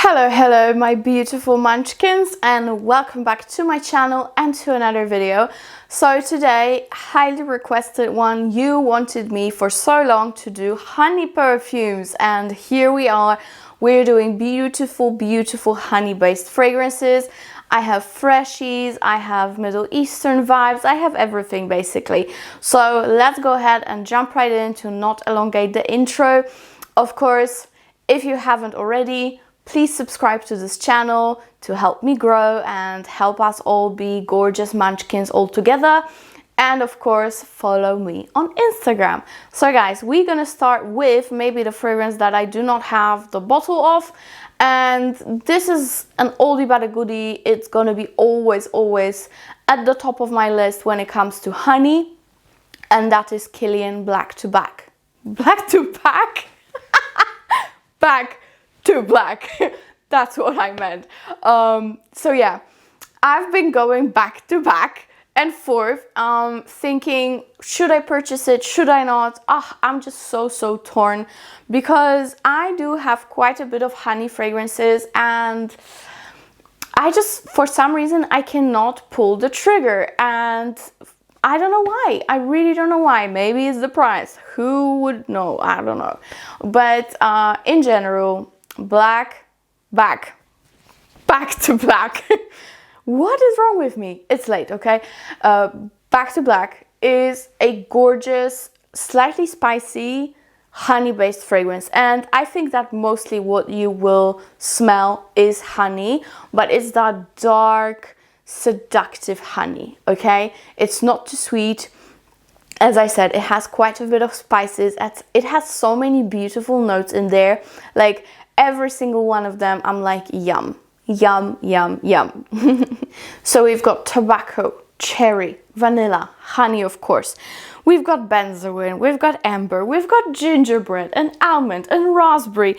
Hello my beautiful munchkins, and welcome back to my channel and to another video. So today, highly requested one, you wanted me for so long to do honey perfumes, and here we are. We're doing beautiful honey based fragrances. I have freshies, I have Middle Eastern vibes, I have everything basically. So let's go ahead and jump right in to not elongate the intro. Of course, if you haven't already, please subscribe to this channel to help me grow and help us all be gorgeous munchkins all together. And of course, follow me on Instagram. So guys, we're gonna start with maybe the fragrance that I do not have the bottle of. And this is an oldie but a goodie. It's gonna be always at the top of my list when it comes to honey. And that is Kilian Black to Back. Black to Back? Back to black. That's what I meant. So yeah, I've been going back to back and forth, thinking, should I purchase it, should I not? I'm just so torn, because I do have quite a bit of honey fragrances, and I just, for some reason, I cannot pull the trigger, and I don't know why. I really don't know why. Maybe it's the price. Who would know? I don't know. But in general, back to black. What is wrong with me? It's late, okay? Back to Black is a gorgeous, slightly spicy, honey-based fragrance. And I think that mostly what you will smell is honey, but it's that dark, seductive honey, okay? It's not too sweet. As I said, it has quite a bit of spices. It has so many beautiful notes in there. Like, every single one of them, I'm like, yum, yum, yum, yum. So we've got tobacco, cherry, vanilla, honey, of course. We've got benzoin, we've got amber, we've got gingerbread and almond and raspberry.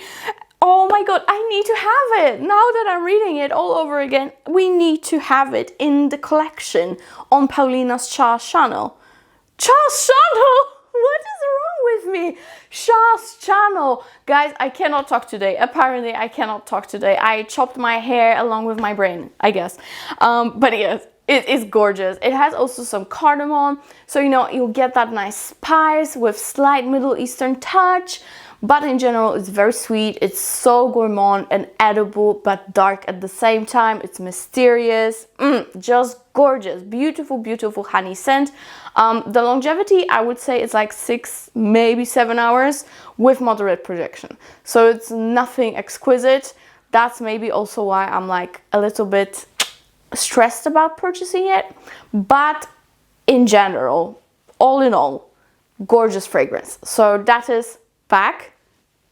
Oh my god, I need to have it. Now that I'm reading it all over again, we need to have it in the collection on Paulina Schar channel. Char's channel? What is wrong with me? Char's channel. Guys, I cannot talk today. Apparently, I cannot talk today. I chopped my hair along with my brain, I guess. But yes, it is gorgeous. It has also some cardamom. So, you know, you'll get that nice spice with slight Middle Eastern touch. But in general, it's very sweet. It's so gourmand and edible, but dark at the same time. It's mysterious. Just gorgeous. Beautiful honey scent. The longevity, I would say it's like 6, maybe 7 hours with moderate projection. So it's nothing exquisite. That's maybe also why I'm like a little bit stressed about purchasing it. But in general, all in all, gorgeous fragrance. So that is Back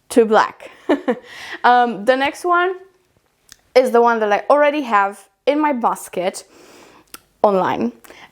to Black. The next one is the one that I already have in my basket online,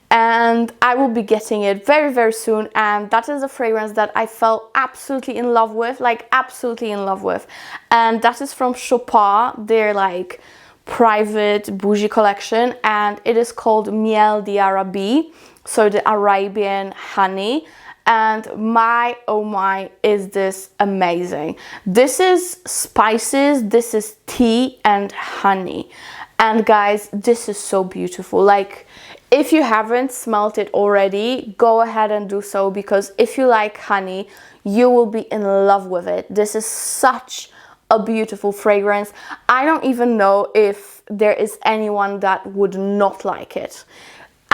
and I will be getting it very soon. And that is a fragrance that I fell absolutely in love with, like absolutely in love with, and that is from Chopard, their like private bougie collection, and it is called Miel d'Arabie, so the Arabian honey. And my, oh my, is this amazing. This is spices, this is tea and honey. And guys, this is so beautiful. Like, if you haven't smelled it already, go ahead and do so, because if you like honey, you will be in love with it. This is such a beautiful fragrance. I don't even know if there is anyone that would not like it.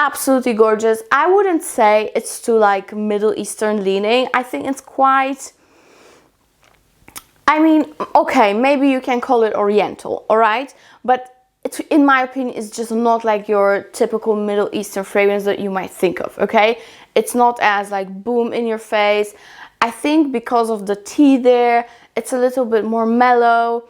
Absolutely gorgeous. I wouldn't say it's too like Middle Eastern leaning. I think it's quite, I mean, okay, maybe you can call it Oriental, all right? But it's, in my opinion, it's just not like your typical Middle Eastern fragrance that you might think of, okay? It's not as like boom in your face. I think because of the tea there, it's a little bit more mellow.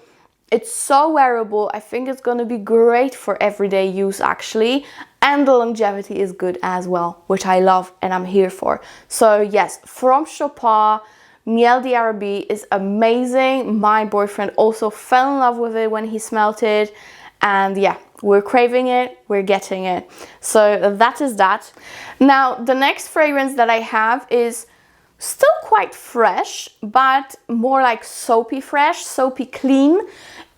It's so wearable. I think it's gonna be great for everyday use actually. And the longevity is good as well, which I love and I'm here for. So yes, from Chopard, Miel d'Arabie is amazing. My boyfriend also fell in love with it when he smelled it. And yeah, we're craving it, we're getting it. So that is that. Now, the next fragrance that I have is still quite fresh, but more like soapy fresh, soapy clean.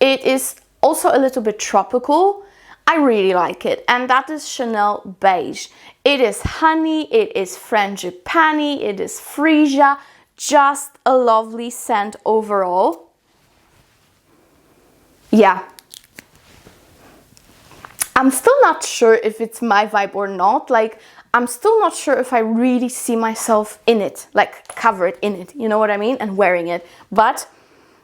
It is also a little bit tropical. I really like it, and that is Chanel Beige. It is honey, it is frangipani, it is freesia, just a lovely scent overall. Yeah. I'm still not sure if it's my vibe or not. Like, I'm still not sure if I really see myself in it, like covered in it, you know what I mean? And wearing it. But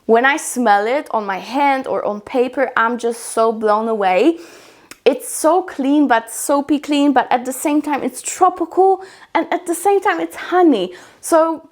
when I smell it on my hand or on paper, I'm just so blown away. It's so clean, but soapy clean, but at the same time it's tropical, and at the same time it's honey. So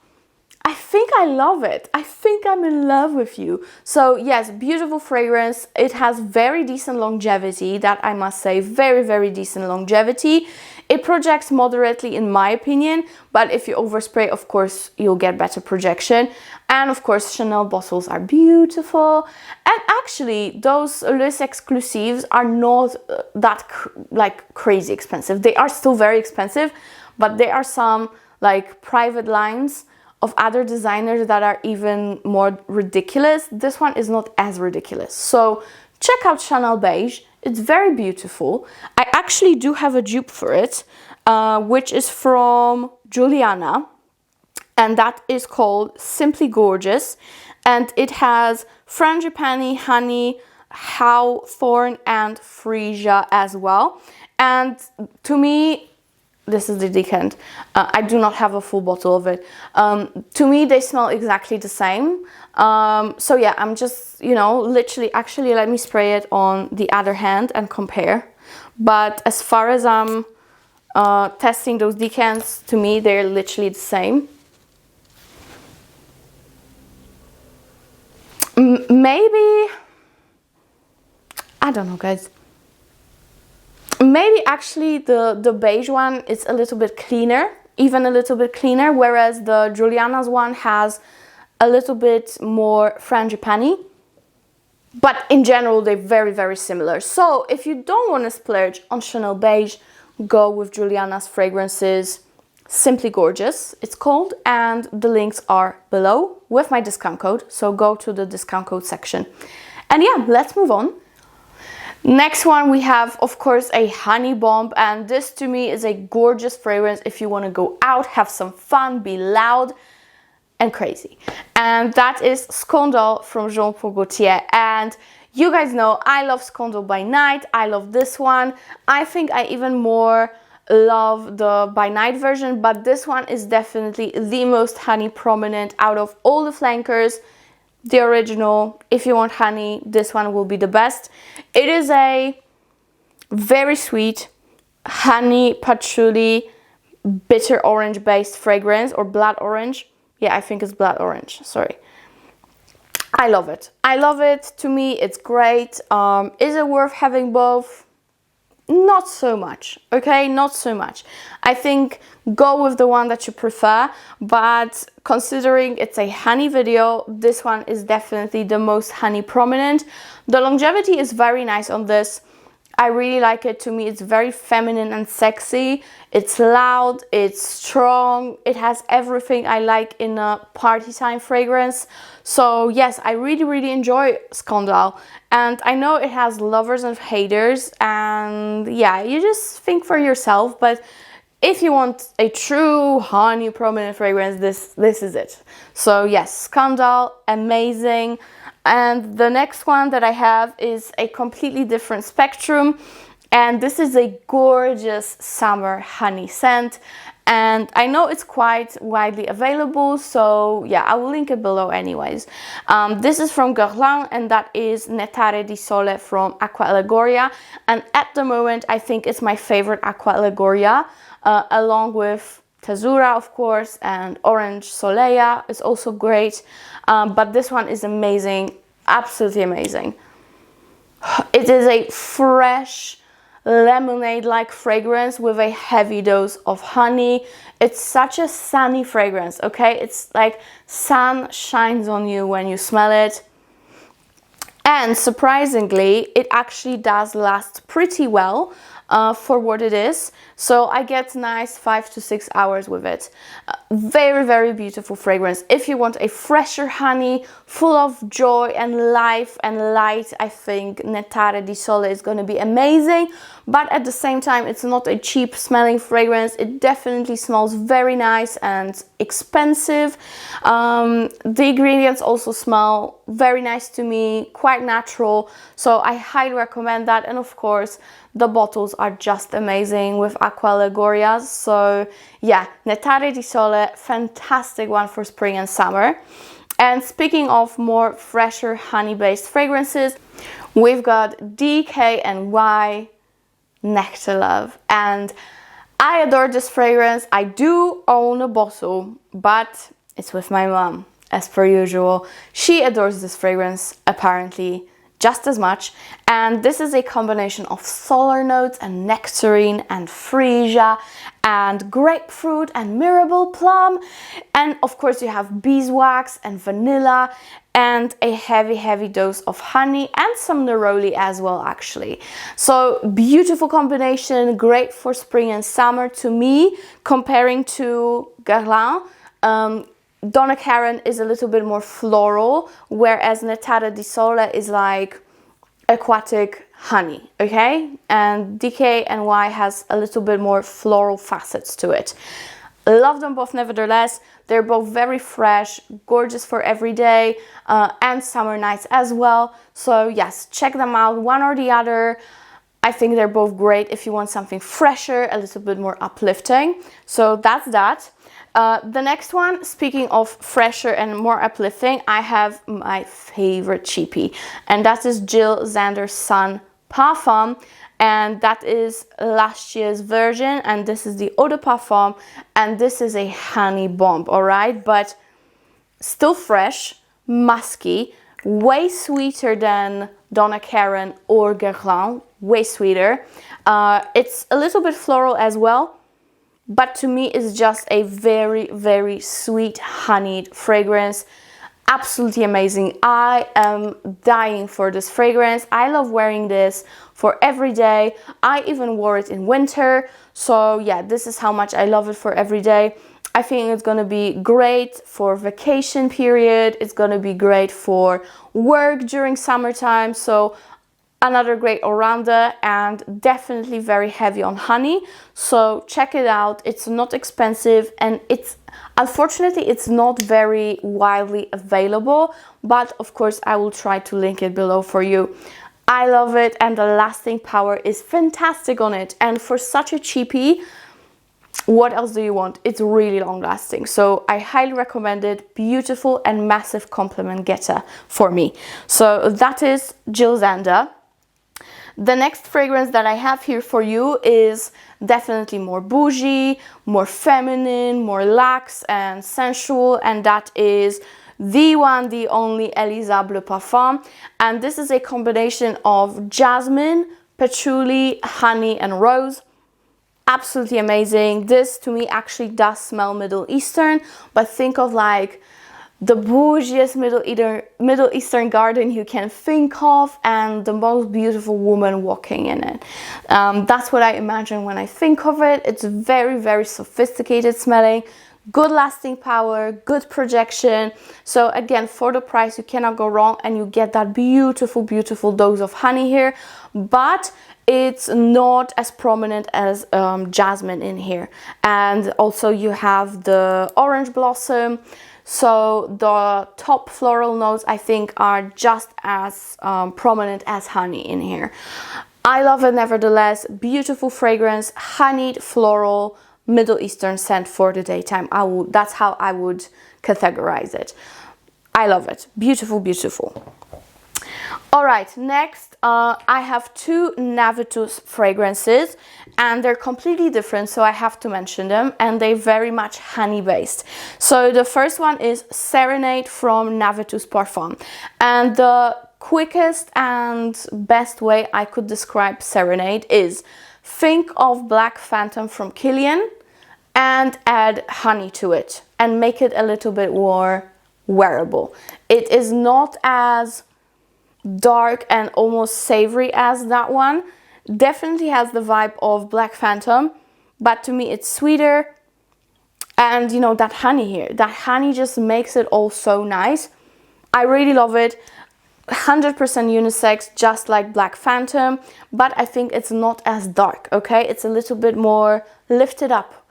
I think I love it. I think I'm in love with you. So yes, beautiful fragrance. It has very decent longevity, that I must say, very, very decent longevity. It projects moderately in my opinion, but if you overspray, of course, you'll get better projection. And of course, Chanel bottles are beautiful. And actually, those LILYSILK exclusives are not that like crazy expensive. They are still very expensive, but there are some like private lines of other designers that are even more ridiculous. This one is not as ridiculous. So check out Chanel Beige. It's very beautiful. I actually do have a dupe for it, which is from Juliana, and that is called Simply Gorgeous. And it has frangipani, honey, hawthorn, and freesia as well. And to me, this is the decant. I do not have a full bottle of it. To me, they smell exactly the same. So yeah, I'm just, you know, literally, actually, let me spray it on the other hand and compare. But as far as I'm testing those decants, to me, they're literally the same. Maybe, I don't know, guys. Maybe actually the beige one is a little bit cleaner, even a little bit cleaner, whereas the Julianna's one has a little bit more frangipani. But in general, they're very, very similar. So if you don't want to splurge on Chanel Beige, go with Julianna's fragrances. Simply Gorgeous, it's called, and the links are below with my discount code. So go to the discount code section. And yeah, let's move on. Next one, we have, of course, a honey bomb, and this to me is a gorgeous fragrance if you want to go out, have some fun, be loud and crazy. And that is Scandal from Jean Paul Gaultier. And you guys know I love Scandal by Night. I love this one. I think I even more love the by night version, but this one is definitely the most honey prominent out of all the flankers. The original, if you want honey, this one will be the best. It is a very sweet honey patchouli bitter orange based fragrance, or blood orange. Yeah, I think it's blood orange, sorry. I love it. I love it. To me, it's great. Is it worth having both? Not so much, okay? Not so much. I think go with the one that you prefer, but considering it's a honey video, this one is definitely the most honey prominent. The longevity is very nice on this. I really like it. To me, it's very feminine and sexy. It's loud, it's strong, it has everything I like in a party time fragrance. So yes, I really, really enjoy Scandal. And I know it has lovers and haters, and yeah, you just think for yourself. But if you want a true honey prominent fragrance, this is it. So yes, Scandal, amazing. And the next one that I have is a completely different spectrum, and this is a gorgeous summer honey scent, and I know it's quite widely available, so yeah, I will link it below anyways. This is from Guerlain, and that is Nettare di Sole from Acqua Allegoria, and at the moment I think it's my favorite Acqua Allegoria, along with Tesura, of course, and Orange Soleil is also great, but this one is amazing, absolutely amazing. It is a fresh lemonade-like fragrance with a heavy dose of honey. It's such a sunny fragrance, okay? It's like sun shines on you when you smell it. And surprisingly, it actually does last pretty well. for what it is. So I get nice 5 to 6 hours with it. Very, very beautiful fragrance. If you want a fresher honey, full of joy and life and light, I think Nettare di Sole is going to be amazing. But at the same time, it's not a cheap smelling fragrance. It definitely smells very nice and expensive. The ingredients also smell very nice to me, quite natural. So I highly recommend that. And of course, the bottles are just amazing with aqua allegorias. So yeah, Nettare di Sole, fantastic one for spring and summer. And speaking of more fresher honey-based fragrances, we've got DKNY Nectar Love. And I adore this fragrance. I do own a bottle, but it's with my mom, as per usual. She adores this fragrance, apparently, just as much. And this is a combination of solar notes and nectarine and freesia and grapefruit and mirabelle plum. And of course you have beeswax and vanilla and a heavy dose of honey and some neroli as well, actually. So beautiful combination, great for spring and summer to me. Comparing to Guerlain, Donna Karan is a little bit more floral, whereas Nettare di Sole is like aquatic honey, okay? And DKNY has a little bit more floral facets to it. Love them both nevertheless. They're both very fresh, gorgeous for every day and summer nights as well. So yes, check them out, one or the other. I think they're both great if you want something fresher, a little bit more uplifting. So that's that. The next one, speaking of fresher and more uplifting, I have my favorite cheapie, and that is Jil Sander Sun Parfum, and that is last year's version, and this is the Eau de Parfum, and this is a honey bomb, all right? But still fresh, musky, way sweeter than Donna Karan or Guerlain, way sweeter. It's a little bit floral as well, but to me it's just a very sweet honeyed fragrance. Absolutely amazing. I am dying for this fragrance. I love wearing this for every day. I even wore it in winter. So yeah, this is how much I love it for every day. I think it's gonna be great for vacation period. It's gonna be great for work during summertime. So another great all-rounder, and definitely very heavy on honey. So check it out. It's not expensive, and it's unfortunately it's not very widely available, but of course I will try to link it below for you. I love it, and the lasting power is fantastic on it. And for such a cheapie, what else do you want? It's really long lasting. So I highly recommend it. Beautiful and massive compliment getter for me. So that is Jil Sander. The next fragrance that I have here for you is definitely more bougie, more feminine, more lax and sensual, and that is the one, the only Elie Parfum. And this is a combination of jasmine, patchouli, honey and rose. Absolutely amazing. This to me actually does smell Middle Eastern, but think of like the bougiest Middle Eastern garden you can think of, and the most beautiful woman walking in it. That's what I imagine when I think of it. It's very sophisticated smelling, good lasting power, good projection. So again, for the price you cannot go wrong, and you get that beautiful dose of honey here, but it's not as prominent as jasmine in here. And also you have the orange blossom. So the top floral notes I think are just as prominent as honey in here. I love it nevertheless. Beautiful fragrance, honeyed floral, Middle Eastern scent for the daytime. That's how I would categorize it. I love it. Beautiful. All right, next I have two Navitus fragrances, and they're completely different, so I have to mention them, and they're very much honey based. So the first one is Serenade from Navitus Parfum, and the quickest and best way I could describe Serenade is think of Black Phantom from Kilian and add honey to it and make it a little bit more wearable. It is not as dark and almost savory as that one. Definitely has the vibe of Black Phantom, but to me it's sweeter. And you know, that honey here, that honey just makes it all so nice. I really love it. 100% unisex, just like Black Phantom, but I think it's not as dark, okay? It's a little bit more lifted up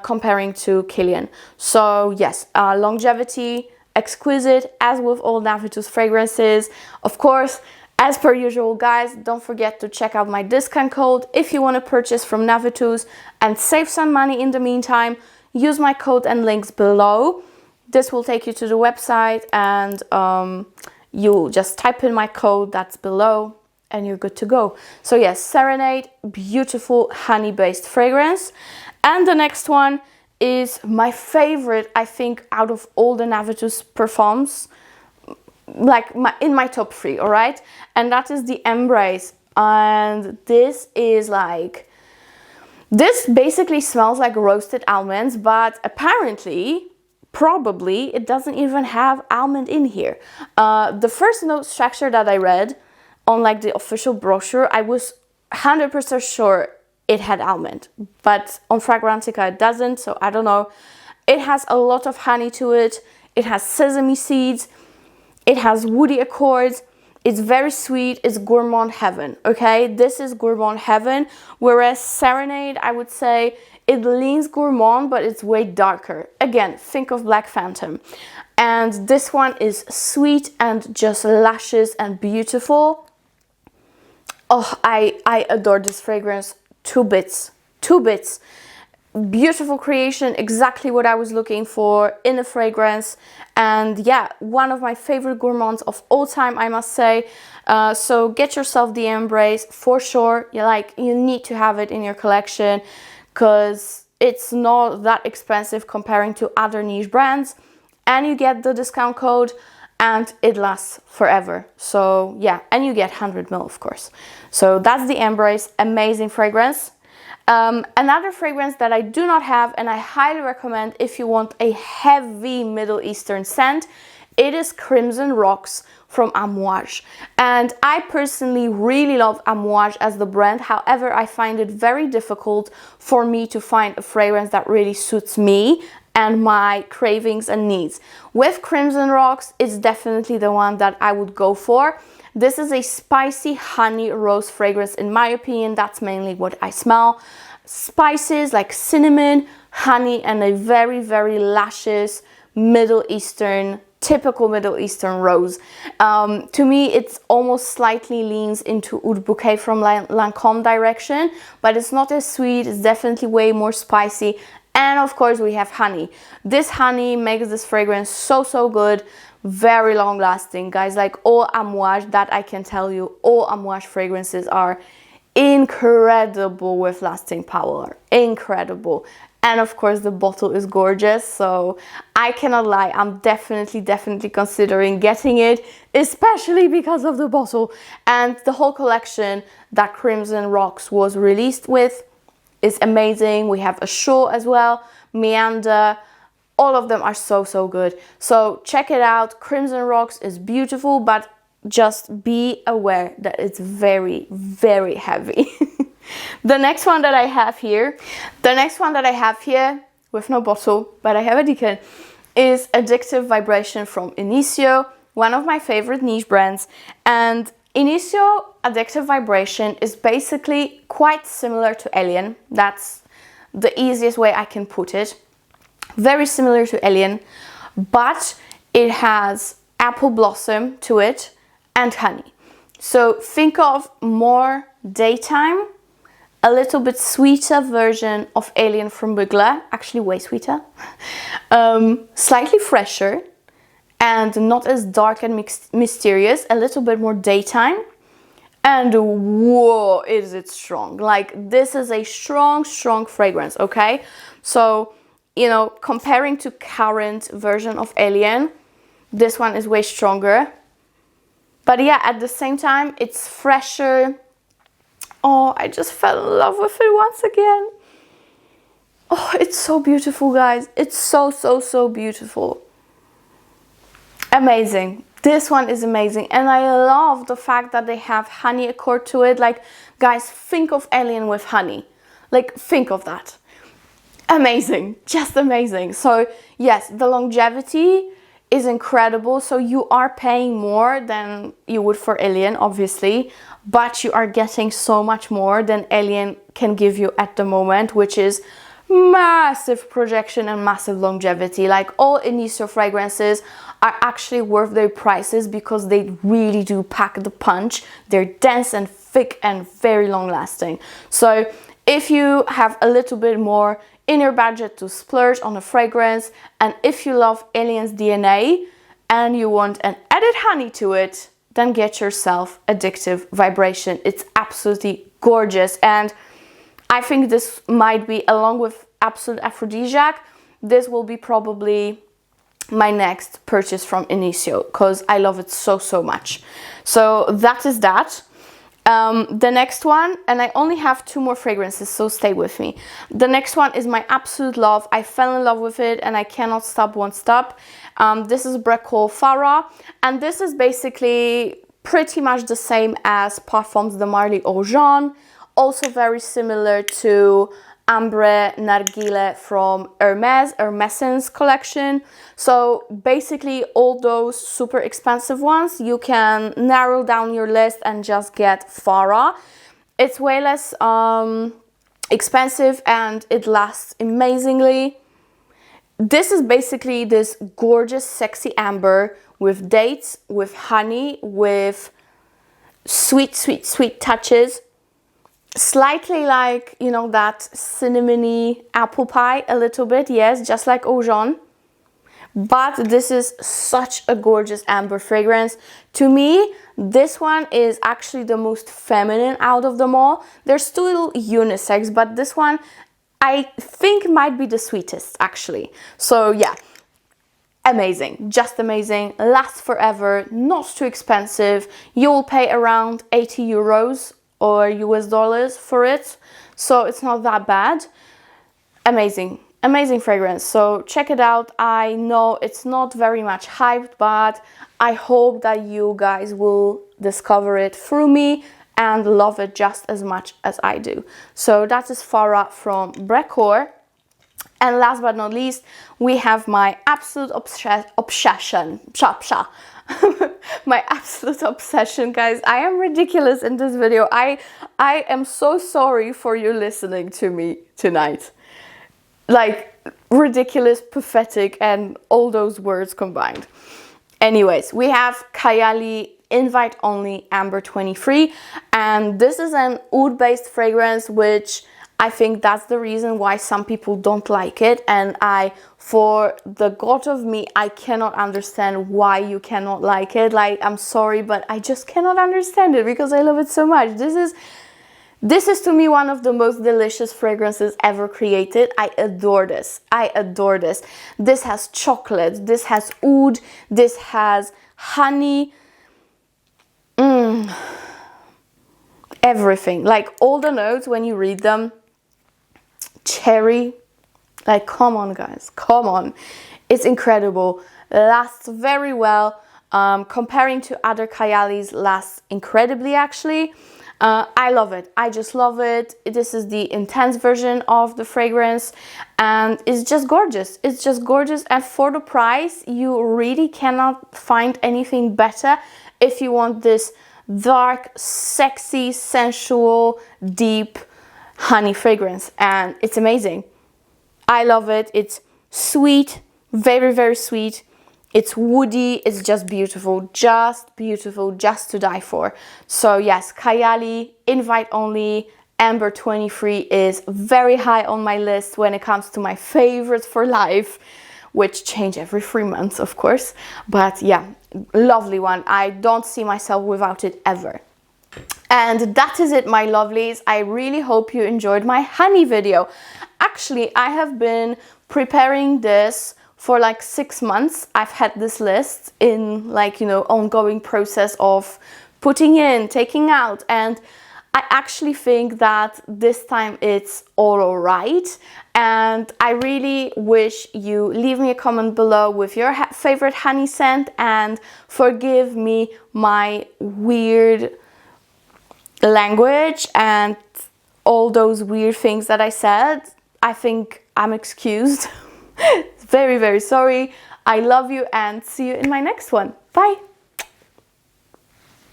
comparing to Kilian. So yes, longevity, exquisite, as with all Navitus fragrances. Of course, as per usual, guys, don't forget to check out my discount code if you want to purchase from Navitus and save some money in the meantime. Use my code and links below. This will take you to the website, and you just type in my code that's below and you're good to go. So yes, Serenade, beautiful honey-based fragrance. And the next one is my favorite, I think, out of all the Navitus Parfums, like in my top 3, all right? And that is the Embrace. And this is like, this basically smells like roasted almonds, but apparently, probably, it doesn't even have almond in here. The first note structure that I read on like the official brochure, I was 100% sure it had almond, but on Fragrantica it doesn't, so I don't know. It has a lot of honey to it. It has sesame seeds. It has woody accords. It's very sweet. It's gourmand heaven, okay? This is gourmand heaven, whereas Serenade, I would say, it leans gourmand, but it's way darker. Again, think of Black Phantom. And this one is sweet and just luscious and beautiful. Oh, I adore this fragrance. 2 bits. 2 bits. Beautiful creation, exactly what I was looking for in a fragrance. And yeah, one of my favorite gourmands of all time, I must say. So get yourself the Embrace for sure. You need to have it in your collection, because it's not that expensive comparing to other niche brands, and you get the discount code and it lasts forever. So yeah, and you get 100 ml, of course. So that's the Embrace, amazing fragrance. Another fragrance that I do not have, and I highly recommend if you want a heavy Middle Eastern scent, it is Crimson Rocks from Amouage. And I personally really love Amouage as the brand. However, I find it very difficult for me to find a fragrance that really suits me and my cravings and needs. With Crimson Rocks, it's definitely the one that I would go for. This is a spicy honey rose fragrance, in my opinion. That's mainly what I smell. Spices like cinnamon, honey, and a very, very luscious Middle Eastern, typical Middle Eastern rose. To me, it's almost slightly leans into Oud Bouquet from Lancôme direction, but it's not as sweet. It's definitely way more spicy. And of course, we have honey. This honey makes this fragrance so, so good. Very long lasting, guys. Like all Amouage, that I can tell you, all Amouage fragrances are incredible with lasting power. Incredible. And of course, the bottle is gorgeous, so I cannot lie. I'm definitely considering getting it, especially because of the bottle. And the whole collection that Crimson Rocks was released with is amazing. We have a Show as well, Meander. All of them are so, so good. So check it out. Crimson Rocks is beautiful, but just be aware that it's very, very heavy. The next one that I have here, with no bottle, but I have a decan, is Addictive Vibration from Initio, one of my favorite niche brands. And Initio Addictive Vibration is basically quite similar to Elie. That's the easiest way I can put it. Very similar to Elie, but it has apple blossom to it and honey. So think of more daytime, a little bit sweeter version of Elie from Guerlain, actually way sweeter, slightly fresher and not as dark and mysterious, a little bit more daytime. And whoa, is it strong. Like, this is a strong fragrance, okay? So, you know, comparing to current version of Elie, this one is way stronger. But yeah, at the same time, it's fresher. Oh, I just fell in love with it once again. Oh, it's so beautiful, guys. It's so beautiful. Amazing. This one is amazing, and I love the fact that they have honey accord to it. Like, guys, think of Alien with honey. Like, think of that. Amazing, just amazing. So yes, the longevity is incredible. So you are paying more than you would for Alien, obviously, but you are getting so much more than Alien can give you at the moment, which is massive projection and massive longevity. Like, all Initio fragrances are actually worth their prices because they really do pack the punch. They're dense and thick and very long lasting. So if you have a little bit more in your budget to splurge on a fragrance, and if you love Alien's DNA and you want an added honey to it, then get yourself Addictive Vibration. It's absolutely gorgeous, and I think this might be, along with Absolute Aphrodisiac, this will be probably my next purchase from Initio because I love it so, so much. So that is that. The next one, and I only have 2 more fragrances, so stay with me. The next one is my absolute love. I fell in love with it and I cannot stop, won't stop. This is Brecourt Farah, and this is basically pretty much the same as Parfums de Marly Aux Jaunes. Also very similar to Ambre Narguilé from Hermès' collection. So basically all those super expensive ones, you can narrow down your list and just get Farah. It's way less expensive and it lasts amazingly. This is basically this gorgeous sexy amber with dates, with honey, with sweet, sweet, sweet touches. Slightly like, you know, that cinnamony apple pie a little bit, yes, just like Aux Jaunes. But this is such a gorgeous amber fragrance. To me, this one is actually the most feminine out of them all. They're still unisex, but this one I think might be the sweetest actually. So yeah, amazing, just amazing, lasts forever, not too expensive. You will pay around 80 euros or US dollars for it, so it's not that bad. Amazing, amazing fragrance, so check it out. I know it's not very much hyped, but I hope that you guys will discover it through me and love it just as much as I do. So that is Farah from Brecourt. And last but not least, we have my absolute obsession. My absolute obsession, guys. I am ridiculous in this video. I am so sorry for you listening to me tonight. Like, ridiculous, pathetic, and all those words combined. Anyways, we have Kayali Invite Only Amber 23, and this is an oud-based fragrance, which I think that's the reason why some people don't like it, and for the god of me, I cannot understand why you cannot like it. Like, I'm sorry, but I just cannot understand it because I love it so much. This is to me one of the most delicious fragrances ever created. I adore this. I adore this. This has chocolate, this has oud, this has honey, everything. Like, all the notes when you read them, cherry, like, come on guys, come on. It's incredible, lasts very well. Comparing to other Kayalis, lasts incredibly actually. I love it. I just love it. This is the intense version of the fragrance and it's just gorgeous. It's just gorgeous, and for the price you really cannot find anything better if you want this dark, sexy, sensual, deep honey fragrance, and it's amazing. I love it. It's sweet, very, very sweet. It's woody, it's just beautiful, just to die for. So yes, Kayali Invite Only Amber 23 is very high on my list when it comes to my favorites for life, which change every 3 months, of course. But yeah, lovely one. I don't see myself without it ever. And that is it, my lovelies. I really hope you enjoyed my honey video. Actually, I have been preparing this for like 6 months. I've had this list in, like, you know, ongoing process of putting in, taking out, and I actually think that this time it's all right, and I really wish you leave me a comment below with your favorite honey scent, and forgive me my weird language and all those weird things that I said. I think I'm excused. Very, very sorry. I love you and see you in my next one. Bye.